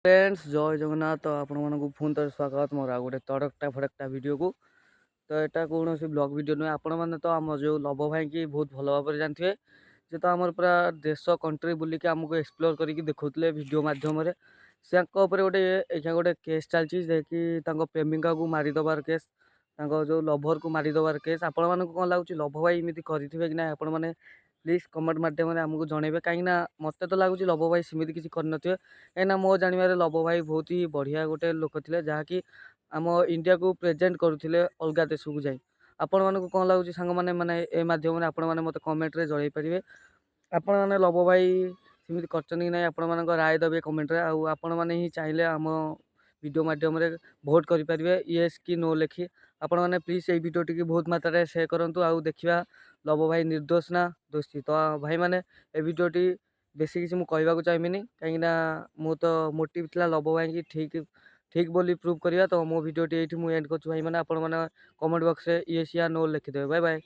Friends जय जगन्नाथ तो आपण मानक पुणी थे स्वागत मोर आ गए तड़कटा फड़कटा वीडियो को। तो यहाँ कौन सी ब्लॉग वीडियो नुहे आपण मैंने तो आम जो लव भाई की बहुत भल भाव जानते से तो आमर पूरा देश कंट्री बुलिक आमको एक्सप्लोर करके देखते वीडियो मध्यम से गोटे गोटे केस चलती प्रेमिका को मारिदेवार केस जो लभर को मारिदेवार केस आपण मानक कौन लगुच लभ भाई इमती करेंगे कि ना आपण मैंने प्लीज कमेंट माध्यम आमको जनइबे कहीं मत तो लगुच लभ भाई सेमती किसी करनथे कहीं मो जानवर लभ भाई बहुत ही बढ़िया गोटे लोक थे जहाँकि आम इंडिया को प्रेजेंट करुले अलग देश को जाए। आपण मानक कौन लगुच सांग मैंने माने ए माध्यम आपण मैंने मत कमेंट रे जणई पारे आपण मैंने लभ भाई सेमती कर ना आपण मान राय देवे कमेंट रे आपण मैंने ही चाहिए आम वीडियो माध्यम भोट करेंगे येस कि नो लिखि आपण मैंने प्लीज ये वीडियो टी बहुत मात्रा सेयार करूँ आउ देखा लभ भाई निर्दोष ना दोषी। तो भाई मैंने ए वीडियोटी बेसी किसी मुझे कहवाक चाहिए कहीं मो तो मोटिव था लभ भाई कि ठीक ठीक बोली प्रूव करवा। तो मो वीडियोटी ये मुझे एंड कर भाई मैंने आपण मैंने कमेंट बॉक्स में येस या नो लिखिदेवे। Bye bye.